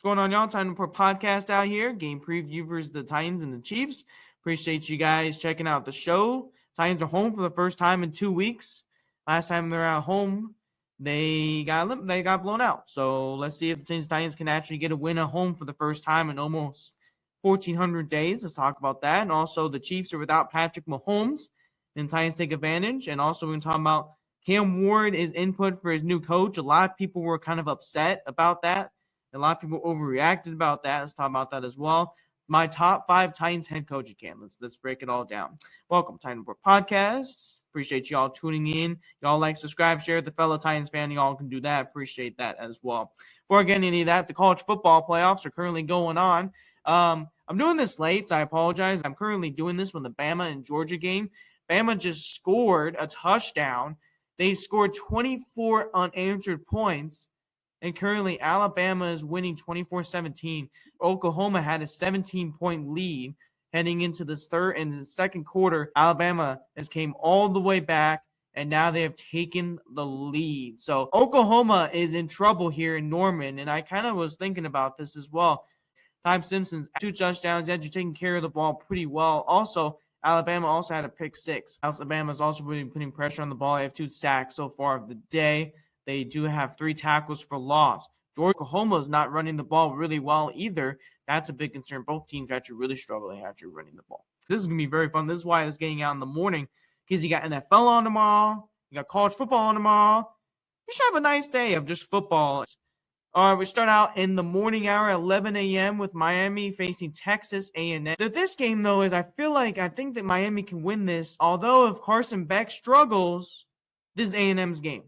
What's going on, y'all? Time to put podcast out here. Game preview versus the Titans and the Chiefs. Appreciate you guys checking out the show. Titans are home for the first time in 2 weeks. Last time they were at home, they got blown out. So let's see if the Titans can actually get a win at home for the first time in almost 1,400 days. Let's talk about that. And also, the Chiefs are without Patrick Mahomes, and Titans take advantage. And also, we're going to talk about Cam Ward is input for his new coach. A lot of people were kind of upset about that. A lot of people overreacted about that. Let's talk about that as well. My top 5 Titans head coach again. Let's break it all down. Welcome, Titan Report Podcast. Appreciate y'all tuning in. Y'all like, subscribe, share with the fellow Titans fan. Y'all can do that. Appreciate that as well. Before I get into any of that, the college football playoffs are currently going on. I'm doing this late, so I apologize. I'm currently doing this when the Bama and Georgia game. Bama just scored a touchdown. They scored 24 unanswered points. And currently, Alabama is winning 24-17. Oklahoma had a 17-point lead heading into this third and the second quarter. Alabama has came all the way back, and now they have taken the lead. So Oklahoma is in trouble here in Norman, and I kind of was thinking about this as well. Ty Simpson's 2 touchdowns. He had you taking care of the ball pretty well. Also, Alabama also had a pick 6. Alabama's also putting pressure on the ball. They have 2 sacks so far of the day. They do have 3 tackles for loss. Oklahoma is not running the ball really well either. That's a big concern. Both teams are actually really struggling running the ball. This is going to be very fun. This is why it's getting out in the morning, because you got NFL on tomorrow. You got college football on tomorrow. You should have a nice day of just football. All right, we start out in the morning hour at 11 a.m. with Miami facing Texas A&M. This game, though, I think that Miami can win this. Although if Carson Beck struggles, this is A&M's game.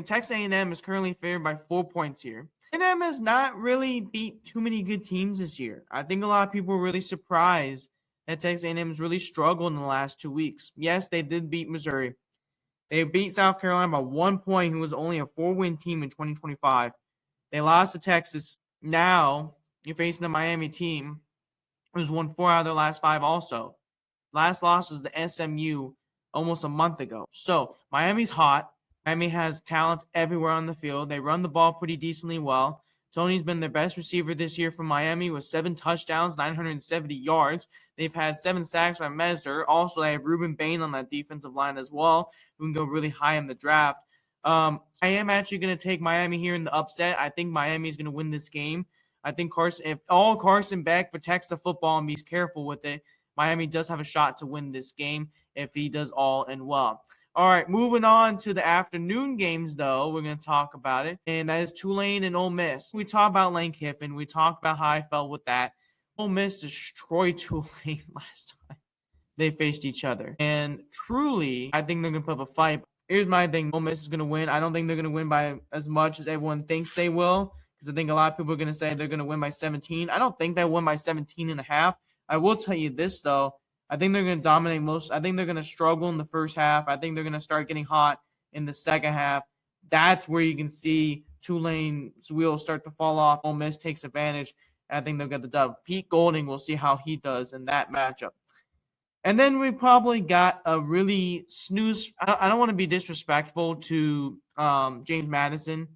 Texas A&M is currently favored by 4 points here. A&M has not really beat too many good teams this year. I think a lot of people were really surprised that Texas A&M has really struggled in the last 2 weeks. Yes, they did beat Missouri. They beat South Carolina by 1 point, who was only a 4-win team in 2025. They lost to Texas. Now you're facing a Miami team who's won 4 out of their last 5 also. Last loss was the SMU almost a month ago. So Miami's hot. Miami has talent everywhere on the field. They run the ball pretty decently well. Tony's been their best receiver this year for Miami with 7 touchdowns, 970 yards. They've had 7 sacks by Mesner. Also, they have Ruben Bain on that defensive line as well, who can go really high in the draft. I am actually going to take Miami here in the upset. I think Miami is going to win this game. I think if Carson Beck protects the football and be careful with it, Miami does have a shot to win this game if he does all and well. All right, moving on to the afternoon games, though. We're going to talk about it, and that is Tulane and Ole Miss. We talked about Lane Kiffin. We talked about how I felt with that. Ole Miss destroyed Tulane last time they faced each other. And truly, I think they're going to put up a fight. Here's my thing. Ole Miss is going to win. I don't think they're going to win by as much as everyone thinks they will, because I think a lot of people are going to say they're going to win by 17. I don't think they win by 17 and a half. I will tell you this, though. I think they're going to dominate most. I think they're going to struggle in the first half. I think they're going to start getting hot in the second half. That's where you can see Tulane's wheels start to fall off. Ole Miss takes advantage. I think they'll get the dub. Pete Golding, we'll see how he does in that matchup. And then we probably got a really snooze. I don't want to be disrespectful to James Madison.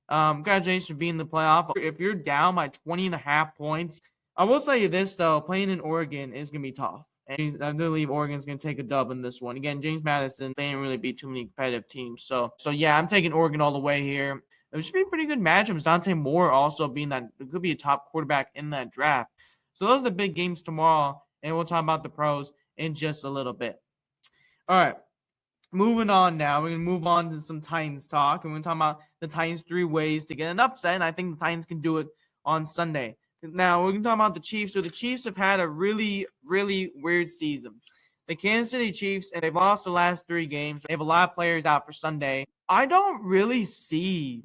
Congratulations for being in the playoff. If you're down by 20 and a half points, I will tell you this, though. Playing in Oregon is going to be tough. And I believe Oregon's going to take a dub in this one. Again, James Madison, they didn't really beat too many competitive teams. So yeah, I'm taking Oregon all the way here. It should be a pretty good matchup. Dante Moore also being that it could be a top quarterback in that draft. So those are the big games tomorrow, and we'll talk about the pros in just a little bit. All right. Moving on now, we're going to move on to some Titans talk, and we're going to talk about the Titans' 3 ways to get an upset, and I think the Titans can do it on Sunday. Now, we're going to talk about the Chiefs. So the Chiefs have had a really, really weird season. The Kansas City Chiefs, and they've lost the last 3 games. They have a lot of players out for Sunday. I don't really see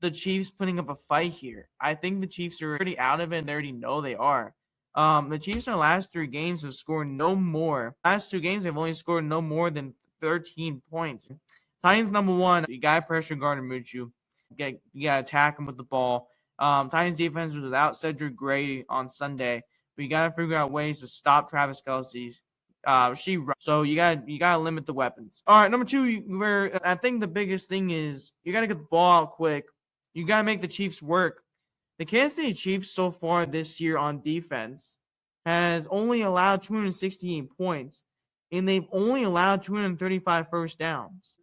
the Chiefs putting up a fight here. I think the Chiefs are already out of it, and they already know they are. The Chiefs in the last 3 games have scored no more. Last 2 games, they've only scored no more than 13 points. Titans number 1, you got to pressure Gardner Minshew. You got to attack him with the ball. Titans defense was without Cedric Gray on Sunday, but you got to figure out ways to stop Travis Kelce's. So you got to limit the weapons. All right, number 2, where I think the biggest thing is you got to get the ball out quick. You got to make the Chiefs work. The Kansas City Chiefs so far this year on defense has only allowed 268 points, and they've only allowed 235 first downs.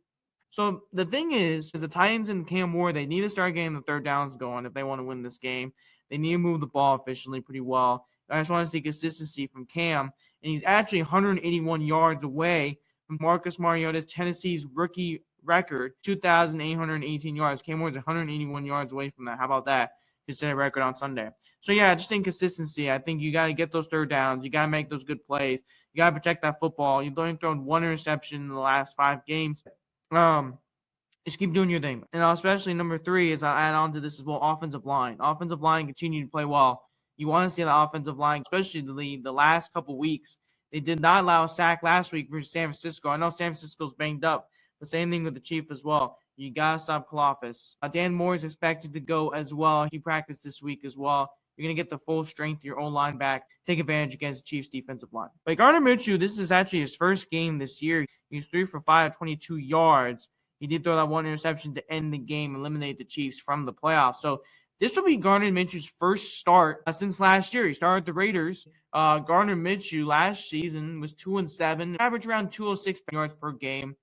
So the thing is the Titans and Cam Ward, they need to start getting the third downs going if they want to win this game. They need to move the ball efficiently pretty well. I just want to see consistency from Cam, and he's actually 181 yards away from Marcus Mariota's Tennessee's rookie record, 2,818 yards. Cam Ward's 181 yards away from that. How about that? His record on Sunday. So yeah, just inconsistency. I think you got to get those third downs. You got to make those good plays. You got to protect that football. You've only thrown one interception in the last 5 games. Just keep doing your thing. And especially number 3 is I'll add on to this as well, offensive line. Offensive line continue to play well. You want to see the offensive line, especially the last couple weeks. They did not allow a sack last week versus San Francisco. I know San Francisco's banged up. The same thing with the Chiefs as well. You got to stop Kalafis. Dan Moore is expected to go as well. He practiced this week as well. You're going to get the full strength of your own line back. Take advantage against the Chiefs' defensive line. But Gardner Minshew, this is actually his first game this year. He's 3 for 5, 22 yards. He did throw that one interception to end the game, eliminate the Chiefs from the playoffs. So this will be Gardner Minshew's first start since last year. He started the Raiders. Gardner Minshew last season was 2-7, averaged around 206 yards per game.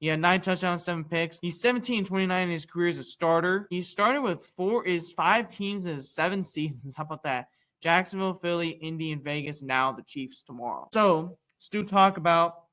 He had 9 touchdowns, 7 picks. He's 17-29 in his career as a starter. He started with 5 teams in his 7 seasons. How about that? Jacksonville, Philly, Indy, and Vegas. Now the Chiefs tomorrow. So let's do talk about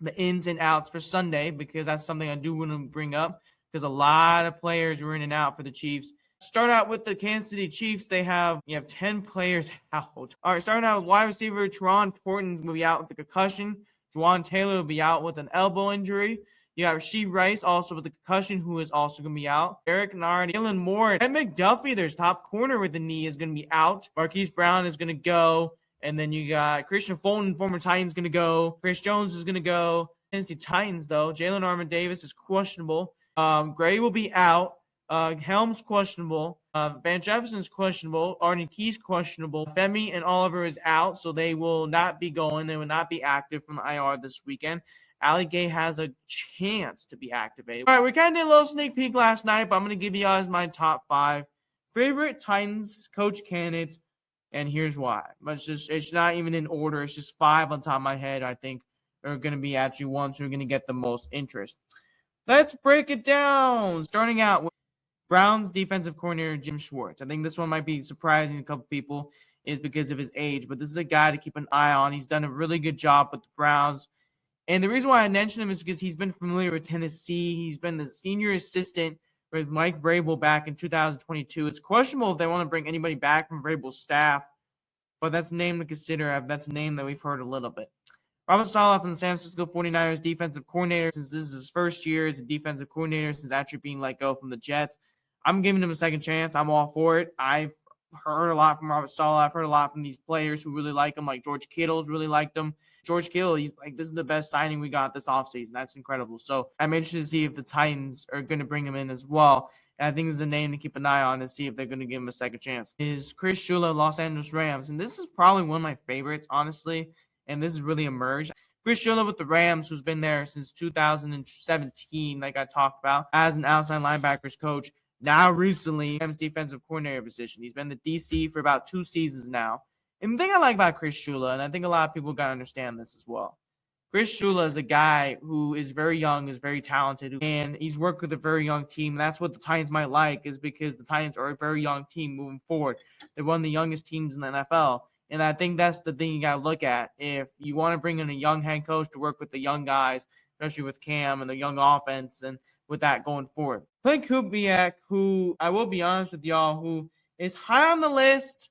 the ins and outs for Sunday, because that's something I do want to bring up, because a lot of players were in and out for the Chiefs. Start out with the Kansas City Chiefs. You have 10 players out. All right, starting out with wide receiver Teron Thornton will be out with a concussion. Juwan Taylor will be out with an elbow injury. You got Rasheed Rice also with a concussion, who is also going to be out. Eric Nard, Dylan Moore, and McDuffie, their top corner with the knee, is going to be out. Marquise Brown is going to go. And then you got Christian Fulton, former Titans, going to go. Chris Jones is going to go. Tennessee Titans, though. Jalen Armour Davis is questionable. Gray will be out. Helms questionable. Van Jefferson's questionable. Arden Key's questionable. Femi and Oliver is out, so they will not be going. They will not be active from the IR this weekend. Ali Gay has a chance to be activated. All right, we kind of did a little sneak peek last night, but I'm going to give you guys my top 5 favorite Titans coach candidates, and here's why. But it's not even in order. It's just 5 on top of my head, I think, are going to be actually ones who are going to get the most interest. Let's break it down. Starting out with Browns defensive coordinator Jim Schwartz. I think this one might be surprising to a couple people, is because of his age, but this is a guy to keep an eye on. He's done a really good job with the Browns. And the reason why I mentioned him is because he's been familiar with Tennessee. He's been the senior assistant with Mike Vrabel back in 2022. It's questionable if they want to bring anybody back from Vrabel's staff, but that's a name to consider. That's a name that we've heard a little bit. Robert Saleh from the San Francisco 49ers defensive coordinator, since this is his first year as a defensive coordinator since actually being let go from the Jets. I'm giving him a second chance. I'm all for it. I've heard a lot from Robert Saleh. I've heard a lot from these players who really like him, like George Kittle's really liked him. George Kittle, he's like, this is the best signing we got this offseason. That's incredible. So I'm interested to see if the Titans are going to bring him in as well. And I think this is a name to keep an eye on to see if they're going to give him a second chance. Is Chris Shula, Los Angeles Rams. And this is probably one of my favorites, honestly. And this has really emerged. Chris Shula with the Rams, who's been there since 2017, like I talked about, as an outside linebackers coach. Now recently, Rams defensive coordinator position. He's been the DC for about 2 seasons now. And the thing I like about Chris Shula, and I think a lot of people got to understand this as well, Chris Shula is a guy who is very young, is very talented, and he's worked with a very young team. And that's what the Titans might like, is because the Titans are a very young team moving forward. They're one of the youngest teams in the NFL. And I think that's the thing you got to look at. If you want to bring in a young head coach to work with the young guys, especially with Cam and the young offense, and with that going forward. Clint Kubiak, who I will be honest with y'all, who is high on the list,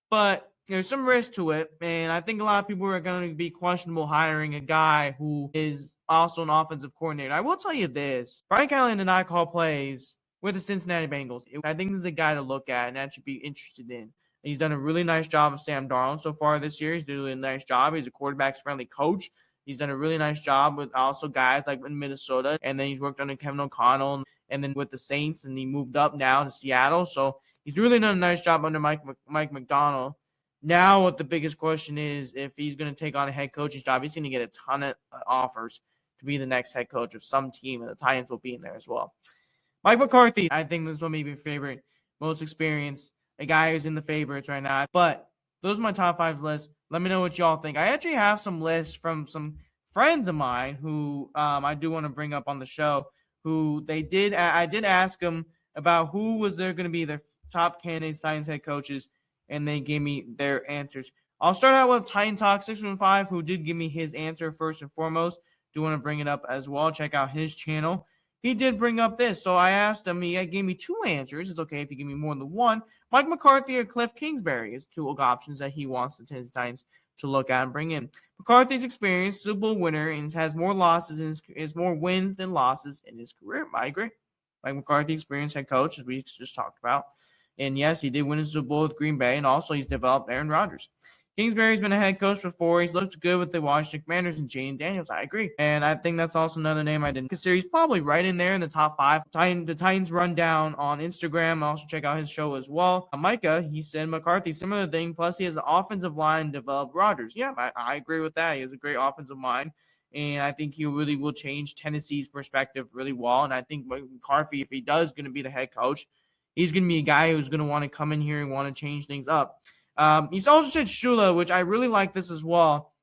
but there's some risk to it. And I think a lot of people are going to be questionable hiring a guy who is also an offensive coordinator. I will tell you this. Brian Callahan did not call plays with the Cincinnati Bengals. I think this is a guy to look at and that should be interested in. He's done a really nice job of Sam Darnold so far this year. He's doing a really nice job. He's a quarterback-friendly coach. He's done a really nice job with also guys like in Minnesota. And then he's worked under Kevin O'Connell and then with the Saints. And he moved up now to Seattle. So he's really done a nice job under Mike McDonald. Now what the biggest question is, if he's going to take on a head coaching job, he's going to get a ton of offers to be the next head coach of some team. And the Titans will be in there as well. Mike McCarthy, I think this one may be my favorite, most experienced a guy who's in the favorites right now. But those are my top 5 lists. Let me know what y'all think. I actually have some lists from some friends of mine who I do want to bring up on the show. Who I did ask them about who was there going to be their top candidates, Titans head coaches, and they gave me their answers. I'll start out with Titan Talk 615, who did give me his answer first and foremost. Do want to bring it up as well. Check out his channel. He did bring up this. So I asked him, he gave me 2 answers. It's okay if you give me more than one. Mike McCarthy or Cliff Kingsbury is 2 options that he wants the Titans to look at and bring in. McCarthy's experience, Super Bowl winner, and has more losses and is more wins than losses in his career. I agree. Mike McCarthy, experienced head coach, as we just talked about. And yes, he did win a Super Bowl with Green Bay, and also he's developed Aaron Rodgers. Kingsbury's been a head coach before. He's looked good with the Washington Commanders and Jane Daniels. I agree. And I think that's also another name I didn't consider. He's probably right in there in the top 5. The Titans rundown on Instagram. Also check out his show as well. Micah, he said McCarthy, similar thing. Plus, he has an offensive line developed Rodgers. Yeah, I agree with that. He has a great offensive line. And I think he really will change Tennessee's perspective really well. And I think McCarthy, if he does going to be the head coach, he's going to be a guy who's going to want to come in here and want to change things up. He's also said Shula, which I really like this as well.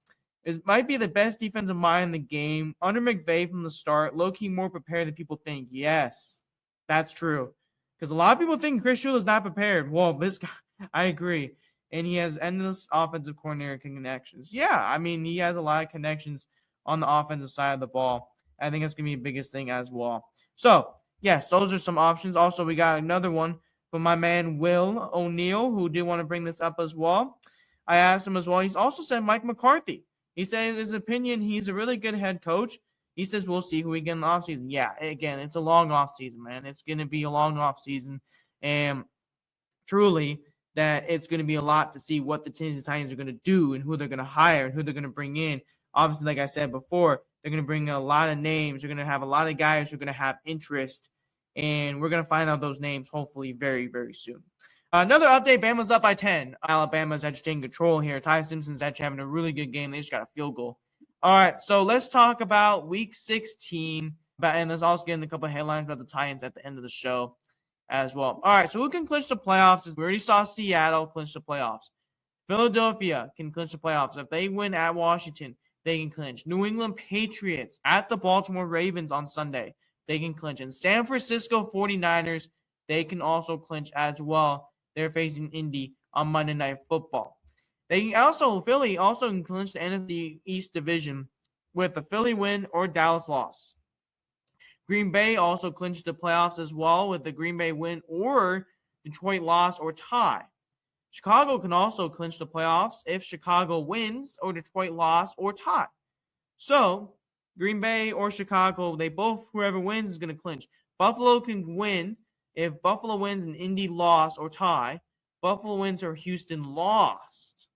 It might be the best defensive mind in the game. Under McVay from the start, low-key more prepared than people think. Yes, that's true. Because a lot of people think Chris Shula is not prepared. Well, this guy, I agree. And he has endless offensive coordinator connections. Yeah, I mean, he has a lot of connections on the offensive side of the ball. I think that's going to be the biggest thing as well. So, yes, those are some options. Also, we got another one from my man Will O'Neill, who did want to bring this up as well. I asked him as well. He's also said Mike McCarthy. He said in his opinion, he's a really good head coach. He says we'll see who we get in the offseason. Yeah, again, it's a long offseason, man. It's going to be a long offseason. And truly, that it's going to be a lot to see what the Tennessee Titans are going to do and who they're going to hire and who they're going to bring in. Obviously, like I said before, they're going to bring a lot of names. They're going to have a lot of guys who are going to have interest. And we're going to find out those names hopefully very, very soon. Another update, Bama's up by 10. Alabama's actually taking control here. Ty Simpson's actually having a really good game. They just got a field goal. All right, so let's talk about Week 16. And let's also get in a couple of headlines about the Titans at the end of the show as well. All right, so who can clinch the playoffs? We already saw Seattle clinch the playoffs. Philadelphia can clinch the playoffs. If they win at Washington, they can clinch. New England Patriots at the Baltimore Ravens on Sunday. They can clinch. And San Francisco 49ers, they can also clinch as well. They're facing Indy on Monday Night Football. Philly also can clinch the NFC East Division with the Philly win or Dallas loss. Green Bay also clinched the playoffs as well with the Green Bay win or Detroit loss or tie. Chicago can also clinch the playoffs if Chicago wins or Detroit loss or tie. So, Green Bay or Chicago, whoever wins is going to clinch. Buffalo can win if Buffalo wins and Indy lost or tie. Buffalo wins or Houston lost.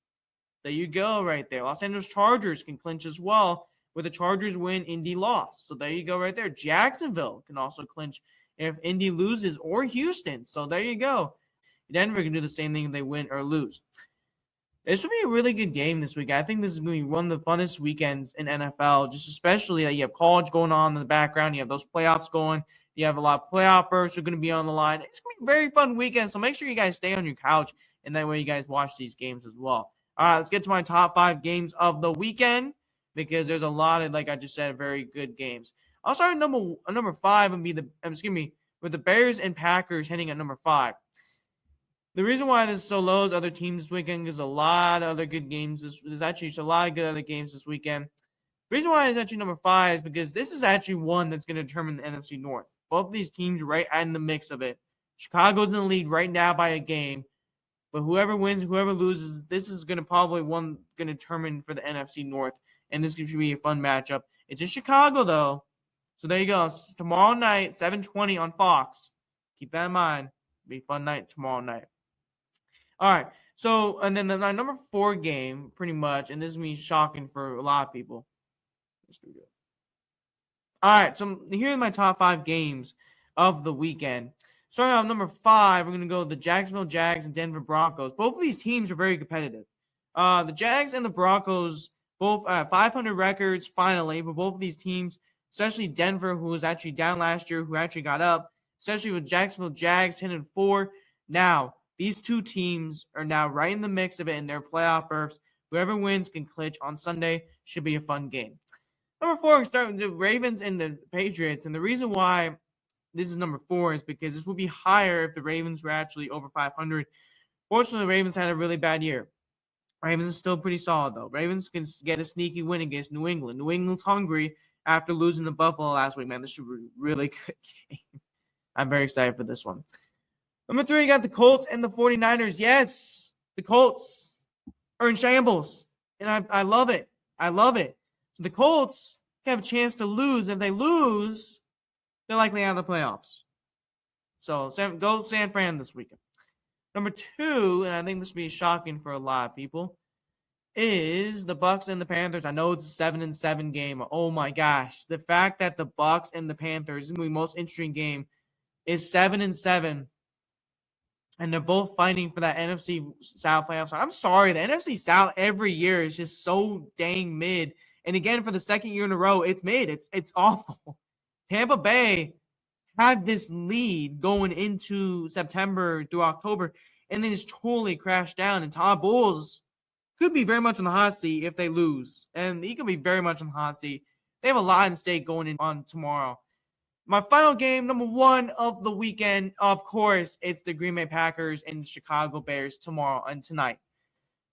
There you go right there. Los Angeles Chargers can clinch as well with the Chargers win, Indy lost. So there you go right there. Jacksonville can also clinch if Indy loses or Houston. So there you go. Denver can do the same thing if they win or lose. This will be a really good game this week. I think this is going to be one of the funnest weekends in NFL, just especially that you have college going on in the background. You have those playoffs going. You have a lot of playoffers who are going to be on the line. It's going to be a very fun weekend, so make sure you guys stay on your couch, and that way you guys watch these games as well. All right, let's get to my top 5 games of the weekend because there's a lot of, like I just said, very good games. I'll start at number 5 and with the Bears and Packers heading at number 5. The reason why this is so low as other teams this weekend is a lot of other good games. There's actually a lot of good other games this weekend. The reason why it's actually number 5 is because this is actually one that's going to determine the NFC North. Both of these teams right in the mix of it. Chicago's in the lead right now by a game. But whoever wins, whoever loses, this is going to determine for the NFC North. And this could be a fun matchup. It's in Chicago, though. So there you go. It's tomorrow night, 7:20 on Fox. Keep that in mind. It'll be a fun night tomorrow night. All right. So, and then the number 4 game, pretty much, and this is me shocking for a lot of people. All right. So here are my top 5 games of the weekend. Starting off number 5, we're going to go with the Jacksonville Jags and Denver Broncos. Both of these teams are very competitive. The Jags and the Broncos both 500 records finally, but both of these teams, especially Denver, who was actually down last year, who actually got up, especially with Jacksonville Jags 10-4. Now, These two teams are now right in the mix of it in their playoff berths. Whoever wins can clinch on Sunday. Should be a fun game. Number 4, start with the Ravens and the Patriots. And the reason why this is number 4 is because this would be higher if the Ravens were actually over 500. Fortunately, the Ravens had a really bad year. Ravens is still pretty solid, though. Ravens can get a sneaky win against New England. New England's hungry after losing to Buffalo last week. Man, this should be a really good game. I'm very excited for this one. Number 3, you got the Colts and the 49ers. Yes, the Colts are in shambles, and I love it. I love it. So the Colts have a chance to lose. If they lose, they're likely out of the playoffs. So go San Fran this weekend. Number 2, and I think this will be shocking for a lot of people, is the Bucs and the Panthers. I know it's a 7-7 game. Oh my gosh. The fact that the Bucs and the Panthers, is the most interesting game, is 7-7. And they're both fighting for that NFC South playoffs. I'm sorry, the NFC South every year is just so dang mid. And again, for the second year in a row, it's mid. It's awful. Tampa Bay had this lead going into September through October, and then just totally crashed down. And Todd Bowles could be very much on the hot seat if they lose. And he could be very much on the hot seat. They have a lot at stake going in on tomorrow. My final game, number 1 of the weekend, of course, it's the Green Bay Packers and the Chicago Bears tomorrow and tonight.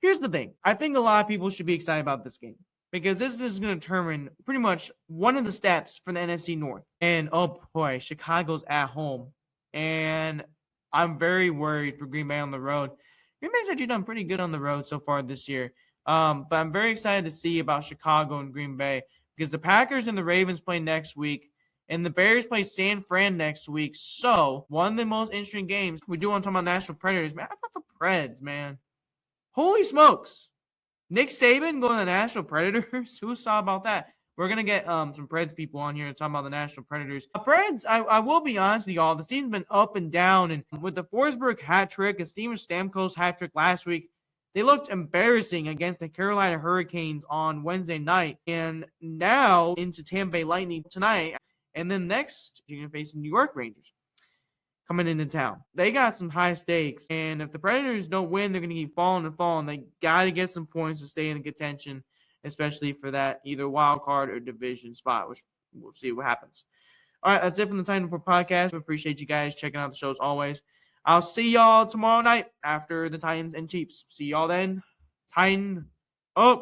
Here's the thing. I think a lot of people should be excited about this game because this is going to determine pretty much one of the steps for the NFC North. And, oh boy, Chicago's at home. And I'm very worried for Green Bay on the road. Green Bay's actually done pretty good on the road so far this year. But I'm very excited to see about Chicago and Green Bay because the Packers and the Ravens play next week. And the Bears play San Fran next week. So, one of the most interesting games. We do want to talk about National Predators. Man, how about the Preds, man? Holy smokes. Nick Saban going to the National Predators? Who saw about that? We're going to get some Preds people on here to talk about the National Predators. Preds, I will be honest with y'all. The season's been up and down. And with the Forsberg hat trick and Steven Stamkos hat trick last week, they looked embarrassing against the Carolina Hurricanes on Wednesday night. And now into Tampa Bay Lightning tonight. And then next, you're going to face the New York Rangers coming into town. They got some high stakes. And if the Predators don't win, they're going to keep falling and falling. They got to get some points to stay in contention, especially for that either wild card or division spot, which we'll see what happens. All right, that's it from the Titan Report podcast. We appreciate you guys checking out the show as always. I'll see y'all tomorrow night after the Titans and Chiefs. See y'all then. Titan up.